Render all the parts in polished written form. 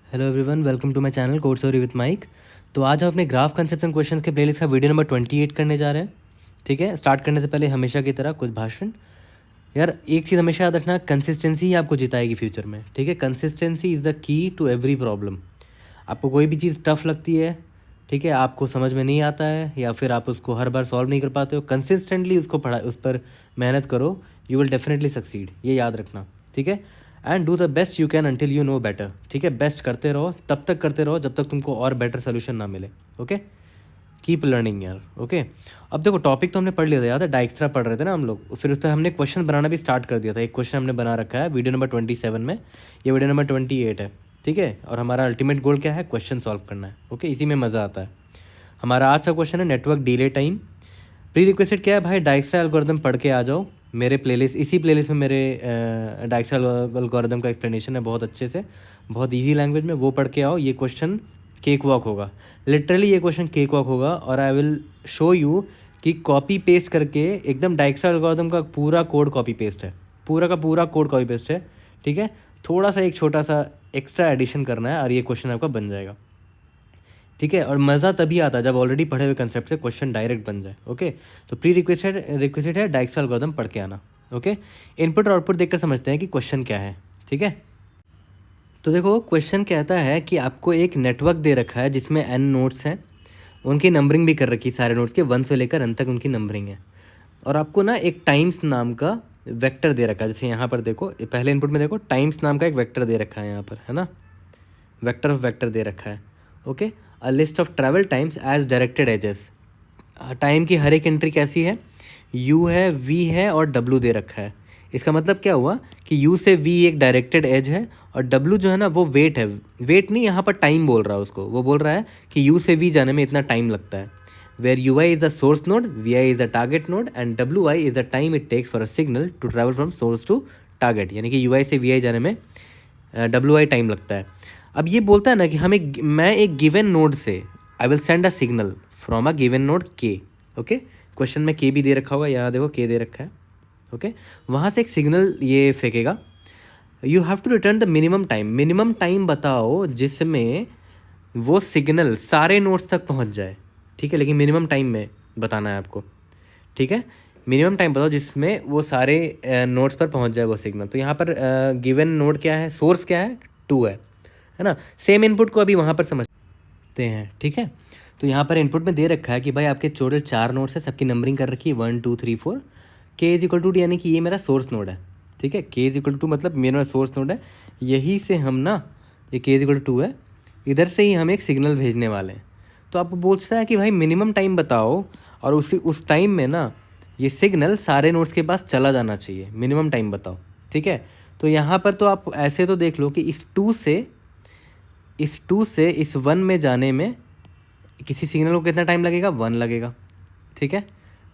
Hello everyone, welcome to my channel code story with Mike. तो आज हम अपने ग्राफ कंसेप्ट एंड क्वेश्चंस के प्लेलिस्ट का वीडियो नंबर 28 करने जा रहे हैं। ठीक है, स्टार्ट करने से पहले हमेशा की तरह कुछ भाषण। यार, एक चीज़ हमेशा याद रखना, कंसिस्टेंसी ही आपको जिताएगी फ्यूचर में। ठीक है, consistency is the key to every problem. आपको कोई भी चीज़ टफ लगती है, ठीक है, आपको समझ में नहीं आता है या फिर आप उसको हर बार सॉल्व नहीं कर पाते हो, कंसिस्टेंटली उसको पढ़ा, उस पर मेहनत करो, यू विल डेफिनेटली सक्सीड। ये याद रखना, ठीक है। And do the best you can until you know better. ठीक है, बेस्ट करते रहो, तब तक करते रहो जब तक तुमको और बेटर सोल्यूशन ना मिले। ओके, कीप लर्निंग यार। ओके, अब देखो, टॉपिक तो हमने पढ़ लिया था, याद है, डाइक्स्ट्रा पढ़ रहे थे ना हम लोग। फिर उस पर हमने क्वेश्चन बनाना भी स्टार्ट कर दिया था। एक क्वेश्चन हमने बना रखा है वीडियो नंबर 27 में, ये वीडियो नंबर 28 है। ठीक है, और हमारा अल्टीमेट गोल क्या है? क्वेश्चन सॉल्व करना है। ओके, इसी में मज़ा आता है। हमारा आज का क्वेश्चन है network delay time. Pre requested क्या है भाई? डाइक्स्ट्रा एल्गोरिथम पढ़ के आ जाओ मेरे प्लेलिस्ट, इसी प्लेलिस्ट में मेरे डाइक्स्ट्रा एल्गोरिथम का एक्सप्लेनेशन है बहुत अच्छे से, बहुत इजी लैंग्वेज में, वो पढ़ के आओ। ये क्वेश्चन केक वॉक होगा, लिटरली ये क्वेश्चन केक वॉक होगा। और आई विल शो यू कि कॉपी पेस्ट करके एकदम डाइक्स्ट्रा एल्गोरिथम का पूरा कोड कॉपी पेस्ट है, पूरा का पूरा कोड कॉपी पेस्ट है। ठीक है, थोड़ा सा एक छोटा सा एक्स्ट्रा एडिशन करना है और ये क्वेश्चन आपका बन जाएगा। ठीक है, और मज़ा तभी आता है जब ऑलरेडी पढ़े हुए कंसेप्ट से क्वेश्चन डायरेक्ट बन जाए। ओके, तो प्री रिक्वेस्टेड है डाइक्स्ट्रा एल्गोरिथम पढ़ के आना। ओके, इनपुट और आउटपुट देखकर समझते हैं कि क्वेश्चन क्या है। ठीक है, तो देखो, क्वेश्चन कहता है कि आपको एक नेटवर्क दे रखा है जिसमें n नोड्स हैं, उनकी नंबरिंग भी कर रखी है, सारे नोड्स के 1 से लेकर n तक उनकी नंबरिंग है। और आपको ना एक टाइम्स नाम का वेक्टर दे रखा है। जैसे यहाँ पर देखो, पहले इनपुट में देखो, टाइम्स नाम का एक वेक्टर दे रखा है यहाँ पर, है ना, वेक्टर ऑफ वेक्टर दे रखा है। Okay, a list of travel times as directed edges. Time की हर एक एंट्री कैसी है? u है, v है और w दे रखा है। इसका मतलब क्या हुआ कि u से v एक डायरेक्टेड एज है और w जो है ना वो वेट है। वेट नहीं, यहाँ पर टाइम बोल रहा है उसको, वो बोल रहा है कि u से v जाने में इतना टाइम लगता है। Where ui is the source node, vi is the target node and wi is the time it takes for a signal to travel from source to target. यानी कि ui से vi जाने में wi टाइम लगता है। अब ये बोलता है ना कि मैं एक गिवन नोड से I will send a signal from a given node के। ओके, क्वेश्चन में के भी दे रखा होगा, यहाँ देखो के दे रखा है। ओके, वहाँ से एक सिग्नल ये फेंकेगा। You have to return the minimum time. Minimum time बताओ जिसमें वो सिग्नल सारे नोड्स तक पहुँच जाए। ठीक है, लेकिन मिनिमम टाइम में बताना है आपको। ठीक है, मिनिमम टाइम बताओ जिसमें वो सारे नोड्स पर पहुँच जाए वो सिग्नल। तो यहाँ पर गिवन नोड क्या है, सोर्स क्या है, 2 है ना। सेम इनपुट को अभी वहाँ पर समझते हैं। ठीक है, तो यहाँ पर इनपुट में दे रखा है कि भाई आपके टोटल 4 नोड्स है, सबकी नंबरिंग कर रखी है 1 2 3 4। के इज इक्वल टू डी, यानी कि ये मेरा सोर्स नोड है। ठीक है, के इज इक्वल टू मतलब मेरा सोर्स नोड है, यही से हम ना, ये के इज इक्वल टू 2 है, इधर से ही हम एक सिग्नल भेजने वाले हैं। तो आपको पूछता है कि भाई मिनिमम टाइम बताओ, और उस टाइम में ना ये सिग्नल सारे नोड्स के पास चला जाना चाहिए। मिनिमम टाइम बताओ। ठीक है, तो यहाँ पर तो आप ऐसे तो देख लो कि इस 2 से इस 1 में जाने में किसी सिग्नल को कितना टाइम लगेगा? 1 लगेगा। ठीक है,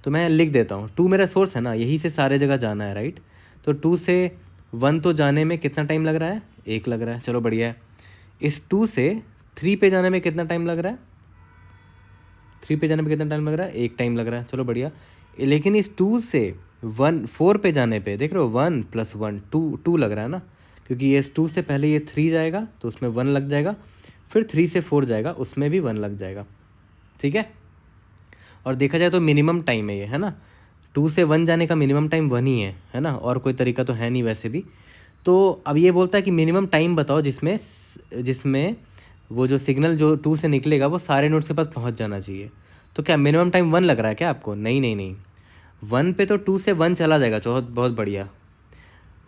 तो मैं लिख देता हूँ, 2 मेरा सोर्स है ना, यही से सारे जगह जाना है, राइट। तो 2 से 1 तो जाने में कितना टाइम लग रहा है? 1 लग रहा है, चलो बढ़िया है। इस 2 से 3 पे जाने में कितना टाइम लग रहा है? 3 पे जाने में कितना टाइम लग रहा है? 1 टाइम लग रहा है, चलो बढ़िया। लेकिन इस 2 से 4 पे जाने पे देख रहे हो, 1 + 1 2 लग रहा है ना, क्योंकि ये 2 से पहले ये 3 जाएगा तो उसमें 1 लग जाएगा, फिर 3 से 4 जाएगा उसमें भी 1 लग जाएगा। ठीक है, और देखा जाए तो मिनिमम टाइम है ये, है ना। 2 से 1 जाने का मिनिमम टाइम 1 ही है ना, और कोई तरीका तो है नहीं वैसे भी। तो अब ये बोलता है कि मिनिमम टाइम बताओ जिसमें वो जो सिग्नल जो 2 से निकलेगा वो सारे नोड्स के पास पहुंच जाना चाहिए। तो क्या मिनिमम टाइम 1 लग रहा है क्या आपको? नहीं नहीं नहीं, 1 पे तो 2 से 1 चला जाएगा, बहुत बढ़िया।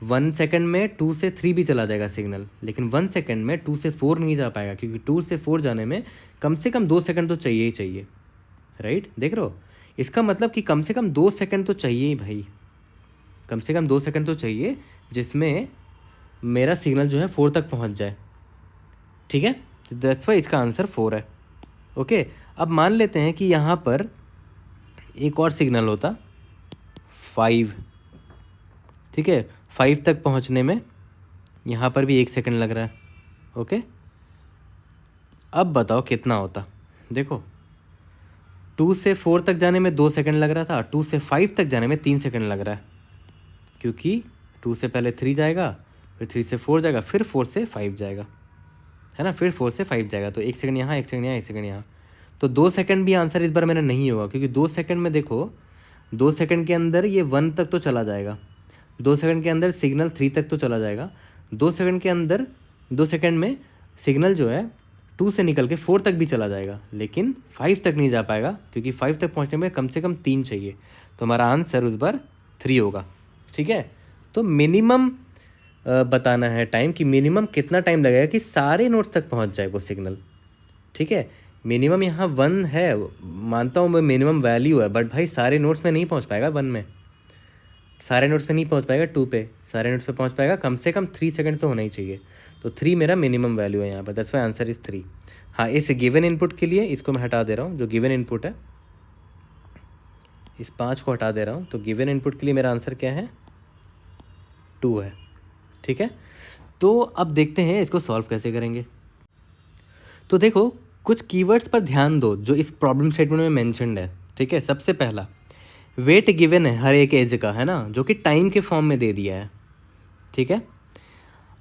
1 सेकंड में 2 से 3 भी चला जाएगा सिग्नल, लेकिन 1 सेकंड में 2 से 4 नहीं जा पाएगा, क्योंकि 2 से 4 जाने में कम से कम 2 सेकंड तो चाहिए ही चाहिए, राइट। देख रहे हो, इसका मतलब कि कम से कम 2 सेकंड तो चाहिए ही भाई, कम से कम 2 सेकंड तो चाहिए जिसमें मेरा सिग्नल जो है 4 तक पहुंच जाए। ठीक है, दैट्स वाई इसका आंसर 4 है। ओके, अब मान लेते हैं कि यहाँ पर एक और सिग्नल होता 5। ठीक है, 5 तक पहुँचने में यहाँ पर भी 1 सेकंड लग रहा है। ओके, अब बताओ कितना होता? देखो, 2 से 4 तक जाने में 2 सेकंड लग रहा था, 2 से 5 तक जाने में 3 सेकंड लग रहा है, क्योंकि 2 से पहले 3 जाएगा, फिर 3 से 4 जाएगा, फिर 4 से 5 जाएगा। है ना, फिर 4 से 5 जाएगा, तो 1 सेकंड यहाँ, 1 सेकंड यहाँ, 1 सेकंड यहाँ, तो 2 सेकंड भी आंसर इस बार मेरा नहीं होगा, क्योंकि 2 सेकंड में देखो 2 सेकंड के अंदर ये 1 तक तो चला जाएगा, 2 सेकंड के अंदर सिग्नल 3 तक तो चला जाएगा, 2 सेकंड के अंदर 2 सेकंड में सिग्नल जो है 2 से निकल के 4 तक भी चला जाएगा, लेकिन 5 तक नहीं जा पाएगा, क्योंकि 5 तक पहुंचने में कम से कम 3 चाहिए, तो हमारा आंसर उस बार 3 होगा। ठीक है, तो मिनिमम बताना है टाइम कि मिनिमम कितना टाइम लगेगा कि सारे नोड्स तक पहुंच जाए वो सिग्नल। ठीक है, मिनिमम यहाँ 1 है, मानता हूँ मैं मिनिमम वैल्यू है, बट भाई सारे नोड्स में नहीं पहुंच पाएगा 1 में, सारे नोड्स पे नहीं पहुंच पाएगा 2 पे, सारे नोड्स पे पहुंच पाएगा कम से कम 3 सेकंड से होना ही चाहिए, तो 3 मेरा मिनिमम वैल्यू है यहाँ पर, दैट्स व्हाई आंसर इज़ 3। हाँ, इस गिवन इनपुट के लिए इसको मैं हटा दे रहा हूँ, जो गिवन इनपुट है इस 5 को हटा दे रहा हूँ, तो गिवन इनपुट के लिए मेरा आंसर क्या है, 2 है। ठीक है, तो अब देखते हैं इसको सॉल्व कैसे करेंगे। तो देखो कुछ कीवर्ड्स पर ध्यान दो जो इस प्रॉब्लम स्टेटमेंट में मेंशन्ड है। ठीक है, सबसे पहला वेट गिवन है हर एक एज का, है ना, जो कि टाइम के फॉर्म में दे दिया है। ठीक है,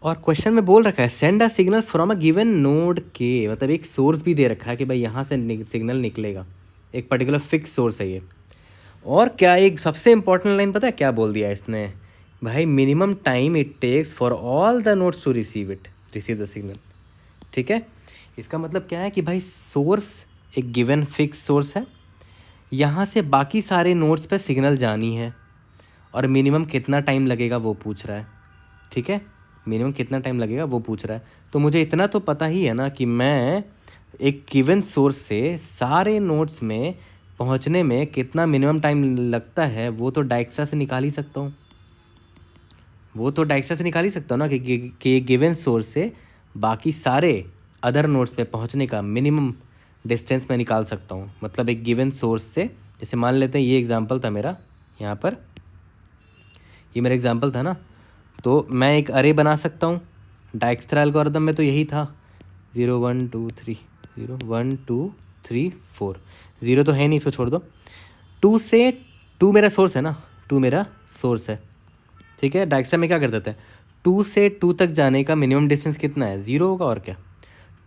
और क्वेश्चन में बोल रखा है send a signal from a given node के, मतलब एक सोर्स भी दे रखा है कि भाई यहाँ से सिग्नल निकलेगा, एक पर्टिकुलर फिक्स सोर्स है ये। और क्या एक सबसे इंपॉर्टेंट लाइन पता है क्या बोल दिया इसने, भाई minimum time it takes for all the nodes to receive the signal. ठीक है, इसका मतलब क्या है कि भाई सोर्स एक गिवन फिक्स सोर्स है, यहाँ से बाकी सारे नोड्स पे सिग्नल जानी है, और मिनिमम कितना टाइम लगेगा वो पूछ रहा है। ठीक है, मिनिमम कितना टाइम लगेगा वो पूछ रहा है, तो मुझे इतना तो पता ही है ना कि मैं एक गिवन सोर्स से सारे नोड्स में पहुंचने में कितना मिनिमम टाइम लगता है, वो तो डाइक्स्ट्रा से निकाल ही सकता हूँ, ना कि गिवन सोर्स से बाकी सारे अदर नोड्स पे पहुंचने का मिनिमम डिस्टेंस मैं निकाल सकता हूँ। मतलब एक गिवन सोर्स से, जैसे मान लेते हैं ये एग्जांपल था मेरा, यहाँ पर ये मेरा एग्जांपल था ना, तो मैं एक अरे बना सकता हूँ। डाइक्स्ट्रा एल्गोरिथम में तो यही था, 0 1 2 3, 0 1 2 3 4, 0 तो है नहीं, इसको छोड़ दो। 2 से 2 मेरा सोर्स है ना, 2 मेरा सोर्स है। ठीक है, डाइक्स्ट्रा में क्या कर देते हैं, 2 से 2 तक जाने का मिनिमम डिस्टेंस कितना है, 0 होगा, और क्या।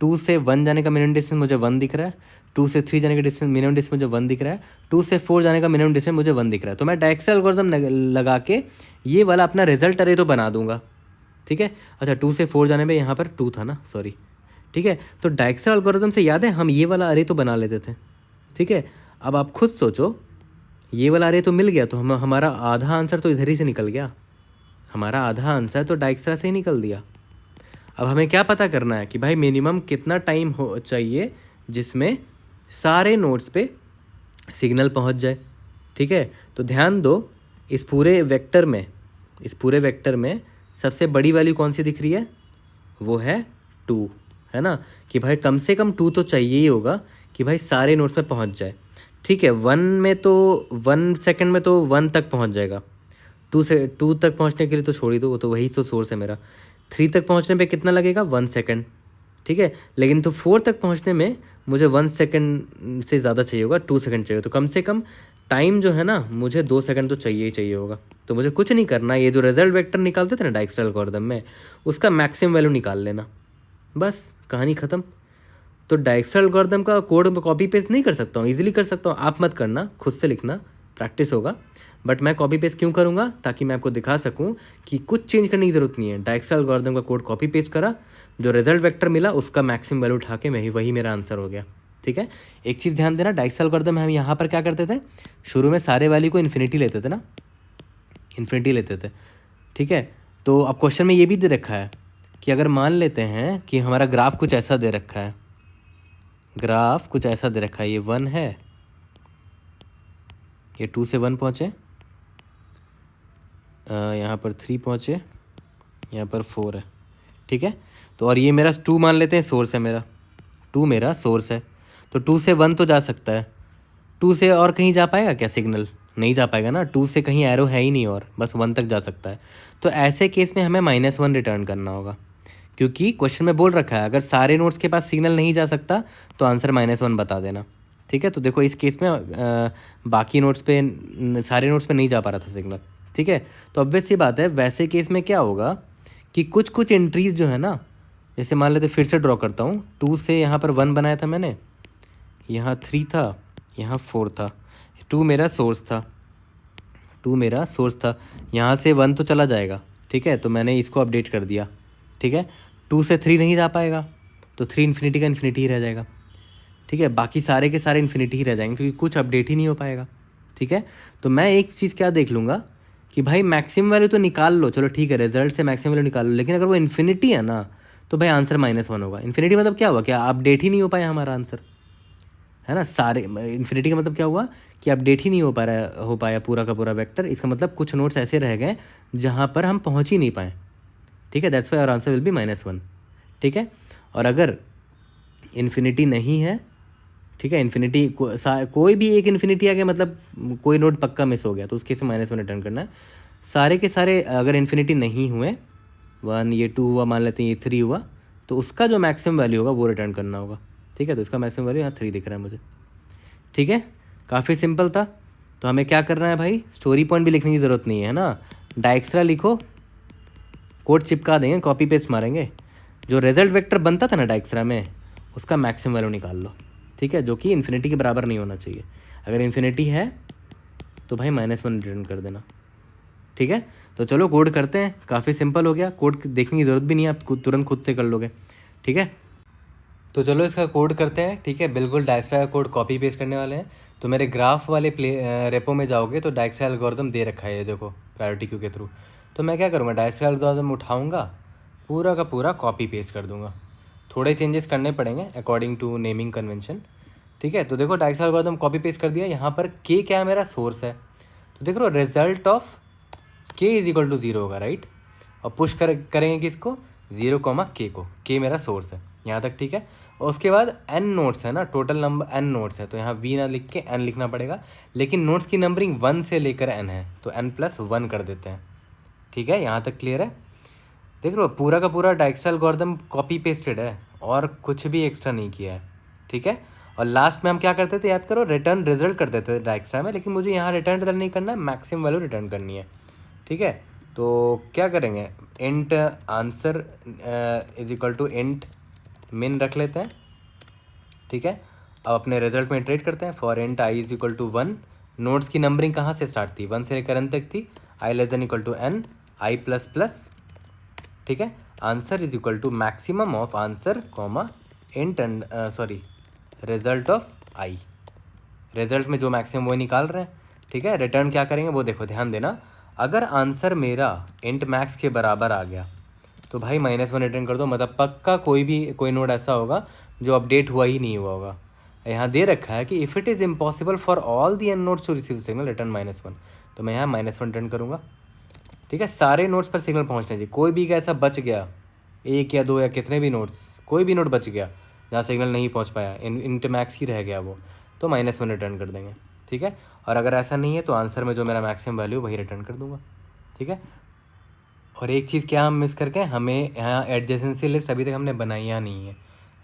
2 से 1 जाने का मिनिमम डिस्टेंस मुझे 1 दिख रहा है, 2 से 3 जाने का डिस्टेंस मिनिमम डिस्टेंस मुझे 1 दिख रहा है, 2 से 4 जाने का मिनिमम डिस्टेंस मुझे 1 दिख रहा है। तो मैं डाइक्स्ट्रा एल्गोरिथम लगा के ये वाला अपना रिजल्ट अरे तो बना दूंगा। ठीक है, अच्छा 2 से 4 जाने में यहाँ पर 2 था ना, सॉरी। ठीक है, तो डाइक्स्ट्रा एल्गोरिथम से याद है हम ये वाला अरे तो बना लेते थे। ठीक है, अब आप खुद सोचो, ये वाला अरे तो मिल गया, तो हमारा आधा आंसर तो इधर ही से निकल गया, हमारा आधा आंसर तो डाइक्स्ट्रा से ही निकल दिया। अब हमें क्या पता करना है कि भाई मिनिमम कितना टाइम हो चाहिए जिसमें सारे नोड्स पे सिग्नल पहुंच जाए। ठीक है, तो ध्यान दो इस पूरे वेक्टर में सबसे बड़ी वैल्यू कौन सी दिख रही है, वो है 2, है ना, कि भाई कम से कम 2 तो चाहिए ही होगा कि भाई सारे नोड्स पे पहुंच जाए। ठीक है, 1 में तो 1 सेकंड में तो 1 तक पहुंच जाएगा, 2 तक पहुंचने के लिए तो छोड़ ही दो, वो तो वही तो सोर्स है मेरा। 3 तक पहुंचने पे कितना लगेगा, 1 सेकंड। ठीक है, लेकिन तो 4 तक पहुंचने में मुझे 1 सेकंड से ज़्यादा चाहिए होगा, 2 सेकंड चाहिए, तो कम से कम टाइम जो है ना मुझे 2 सेकंड तो चाहिए ही चाहिए होगा। तो मुझे कुछ नहीं करना, ये जो रिजल्ट वेक्टर निकालते थे ना डाइक्स्ट्रा एल्गोरिथम में, उसका मैक्सिमम वैल्यू निकाल लेना, बस कहानी ख़त्म। तो डाइक्स्ट्रा एल्गोरिथम का कोड में कॉपी पेस्ट नहीं कर सकता हूँ, ईजिली कर सकता हूँ, आप मत करना, खुद से लिखना, प्रैक्टिस होगा। बट मैं कॉपी पेस्ट क्यों करूँगा, ताकि मैं आपको दिखा सकूँ कि कुछ चेंज करने की ज़रूरत नहीं है। डाइक्स्ट्रा एल्गोरिथम का कोड कॉपी पेस्ट करा, जो रिजल्ट वेक्टर मिला उसका मैक्सिमम वैल्यू उठा के वही मेरा आंसर हो गया। ठीक है, एक चीज़ ध्यान देना, डाइक्स्ट्रा एल्गोरिथम में हम यहाँ पर क्या करते थे, शुरू में सारे वैल्यू को इन्फिनिटी लेते थे ना, इन्फिनिटी लेते थे। ठीक है, तो अब क्वेश्चन में ये भी दे रखा है कि अगर मान लेते हैं कि हमारा ग्राफ कुछ ऐसा दे रखा है, ये 1 है, ये 2 से 1 पहुँचे, यहाँ पर 3 पहुँचे, यहाँ पर 4 है। ठीक है, तो और ये मेरा 2 मान लेते हैं सोर्स है मेरा, 2 मेरा सोर्स है, तो 2 से 1 तो जा सकता है, 2 से और कहीं जा पाएगा क्या सिग्नल, नहीं जा पाएगा ना, 2 से कहीं एरो है ही नहीं और बस 1 तक जा सकता है। तो ऐसे केस में हमें -1 रिटर्न करना होगा, क्योंकि क्वेश्चन में बोल रखा है अगर सारे नोड्स के पास सिग्नल नहीं जा सकता तो आंसर -1 बता देना। ठीक है, तो देखो इस केस में बाकी नोड्स पे, सारे नोड्स पे नहीं जा पा रहा था सिग्नल। ठीक है, तो ऑब्वियस सी बात है, वैसे केस में क्या होगा कि कुछ एंट्रीज जो है ना जैसे मान लेते फिर से ड्रॉ करता हूँ, 2 से यहाँ पर 1 बनाया था मैंने, यहाँ 3 था, यहाँ 4 था, 2 मेरा सोर्स था, 2 मेरा सोर्स था, यहाँ से 1 तो चला जाएगा, ठीक है, तो मैंने इसको अपडेट कर दिया, ठीक है। 2 से 3 नहीं जा पाएगा, तो 3 इन्फिनिटी का इन्फिनिटी ही रह जाएगा, ठीक है। बाकी सारे के सारे इन्फिनिटी ही रह जाएंगे क्योंकि कुछ अपडेट ही नहीं हो पाएगा, ठीक है। तो मैं एक चीज़ क्या देख लूँगा कि भाई मैक्सिमम वैल्यू तो निकाल लो, चलो ठीक है, रिजल्ट से मैक्सिमम वैल्यू निकाल लो, लेकिन अगर वो इन्फिनिटी है ना तो भाई आंसर -1 होगा। इन्फिनिटी मतलब क्या हुआ, क्या अपडेट ही नहीं हो पाया हमारा आंसर, है ना। सारे इन्फिनिटी का मतलब क्या हुआ कि अपडेट ही नहीं हो पाया पूरा का पूरा वेक्टर। इसका मतलब कुछ नोट्स ऐसे रह गए जहाँ पर हम पहुँच ही नहीं पाए, ठीक है। That's why our answer will be -1, ठीक है। और अगर इन्फिनिटी नहीं है, ठीक है, इन्फिनिटी कोई भी एक इन्फिनिटी आ गया मतलब कोई नोट पक्का मिस हो गया, तो उसके से -1 रिटर्न करना है। सारे के सारे अगर इन्फिनिटी नहीं हुए, 1 ये 2 हुआ, मान लेते हैं ये 3 हुआ, तो उसका जो मैक्सिमम वैल्यू होगा वो रिटर्न करना होगा, ठीक है। तो इसका मैक्सिमम वैल्यू यहाँ 3 दिख रहा है मुझे, ठीक है। काफ़ी सिंपल था। तो हमें क्या करना है भाई, स्टोरी पॉइंट भी लिखने की ज़रूरत नहीं है ना, डायक्स्ट्रा लिखो, कोड चिपका देंगे, कॉपी पेस्ट मारेंगे, जो रिजल्ट वेक्टर बनता था ना डायक्स्ट्रा में उसका मैक्सिमम वैल्यू निकाल लो, ठीक है, जो कि इन्फिनिटी के बराबर नहीं होना चाहिए। अगर इन्फिनिटी है तो भाई -1 रिटर्न कर देना, ठीक है। तो चलो कोड करते हैं, काफ़ी सिंपल हो गया, कोड देखने की ज़रूरत भी नहीं है, आप तुरंत खुद से कर लोगे, ठीक है। तो चलो इसका कोड करते हैं, ठीक है। बिल्कुल डायक्स्ट्रा का कोड कॉपी पेस्ट करने वाले हैं। तो मेरे ग्राफ वाले रेपो में जाओगे तो डायक्स्ट्रा एल्गोरिथम दे रखा है, ये देखो, प्रायोरिटी क्यू के थ्रू। तो मैं क्या करूँगा, डायक्स्ट्रा एल्गोरिथम उठाऊँगा, पूरा का पूरा कॉपी पेस्ट कर दूँगा। थोड़े चेंजेस करने पड़ेंगे अकॉर्डिंग टू नेमिंग कन्वेंशन, ठीक है। तो देखो डायक्स्ट्रा एल्गोरिथम कॉपी पेस्ट कर दिया। यहाँ पर के क्या है, मेरा सोर्स है, तो देख लो रिजल्ट ऑफ के इज इक्वल टू 0 होगा, राइट। और पुश करेंगे किसको, 0, के को, के मेरा सोर्स है, यहाँ तक ठीक है। और उसके बाद n नोट्स है ना, टोटल नंबर n नोट्स है, तो यहाँ v ना लिख के n लिखना पड़ेगा, लेकिन नोट्स की नंबरिंग 1 से लेकर n है, तो n+1 कर देते हैं, ठीक है। यहाँ तक क्लियर है। देख लो पूरा का पूरा डायक्स्ट्रा एल्गोरिथम कॉपी पेस्टेड है और कुछ भी एक्स्ट्रा नहीं किया है, ठीक है। और लास्ट में हम क्या करते थे, याद करो, रिटर्न रिजल्ट कर देते थे डायक्स्ट्रा में, लेकिन मुझे यहाँ रिटर्न रिजल्ट नहीं करना है, मैक्सिमम वैल्यू रिटर्न करनी है, ठीक है। तो क्या करेंगे, int answer is equal to int min रख लेते हैं, ठीक है। अब अपने रिजल्ट में इटरेट करते हैं, for int I is equal to 1। Nodes की नंबरिंग कहाँ से स्टार्ट थी, 1 से लेकर n तक थी, I less than equal to n, I plus plus, ठीक है। Answer is equal to maximum of answer comma int and result of I. Result में जो मैक्सिमम वो निकाल रहे हैं, ठीक है। रिटर्न क्या करेंगे वो देखो, ध्यान देना, अगर आंसर मेरा इंट मैक्स के बराबर आ गया तो भाई -1 रिटर्न कर दो, मतलब पक्का कोई नोड ऐसा होगा जो अपडेट हुआ ही नहीं हुआ होगा। यहाँ दे रखा है कि if it is impossible for all the n nodes to receive signal return -1, तो मैं यहाँ -1 रिटर्न करूँगा, ठीक है। सारे नोट्स पर सिग्नल पहुँचना चाहिए, कोई भी ऐसा बच गया, 1 या 2 या कितने भी नोट्स, कोई भी नोट बच गया जहाँ सिग्नल नहीं पहुँच पाया, इंट मैक्स ही रह गया वो, तो -1 रिटर्न कर देंगे, ठीक है। और अगर ऐसा नहीं है तो आंसर में जो मेरा मैक्सिमम वैल्यू वही रिटर्न कर दूंगा, ठीक है। और एक चीज़ क्या हम मिस करके, हमें यहाँ एडजेसेंसी लिस्ट अभी तक हमने बनाया नहीं है,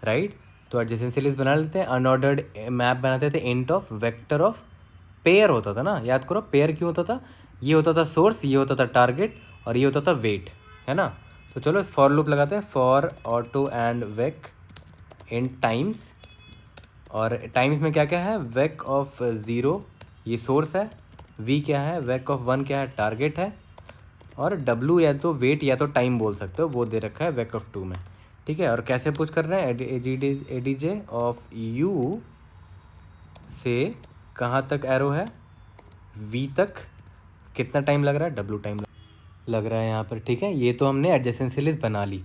राइट। तो एडजेसेंसी लिस्ट बना लेते हैं, अनऑर्डर्ड मैप बनाते थे, int of vector of pair होता था ना, याद करो पेयर क्यों होता था, ये होता था सोर्स, ये होता था टारगेट, और ये होता था वेट, है ना। तो चलो फॉर लूप लगाते हैं, for auto and wake in times, और टाइम्स में क्या क्या है, वेक ऑफ 0 ये सोर्स है, वी क्या है, वेक ऑफ 1 क्या है, टारगेट है, और W या तो वेट या तो टाइम बोल सकते हो, वो दे रखा है वेक ऑफ 2 में, ठीक है। और कैसे पुश कर रहे हैं, एडीजे ऑफ U से कहाँ तक एरो है, V तक कितना टाइम लग रहा है, W टाइम लग रहा है यहाँ पर, ठीक है। ये तो हमने एडजेसेंसी लिस्ट बना ली।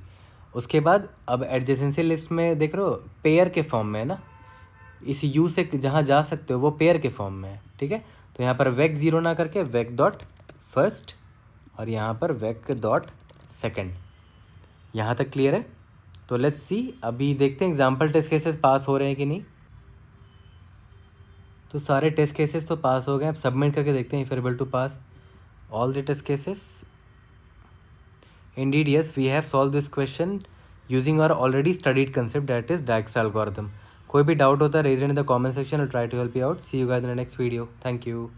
उसके बाद अब एडजेसेंसी लिस्ट में देख रहे हो पेयर के फॉर्म में है ना, इस U से जहाँ जा सकते हो वो पेयर के फॉर्म में है, ठीक है। तो यहाँ पर वेक 0 ना करके वेक डॉट फर्स्ट, और यहाँ पर वेक डॉट सेकेंड, यहाँ तक क्लियर है। तो लेट्स सी, अभी देखते हैं एग्जाम्पल टेस्ट केसेस पास हो रहे हैं कि नहीं। तो सारे टेस्ट केसेस तो पास हो गए, अब सबमिट करके देखते हैं if able to pass all the test cases. Indeed yes, we have solved this question using our already studied concept that is Dijkstra algorithm. कोई भी डाउट होता है raise in the comment section, I try to help you out. See you guys in the next video, thank you.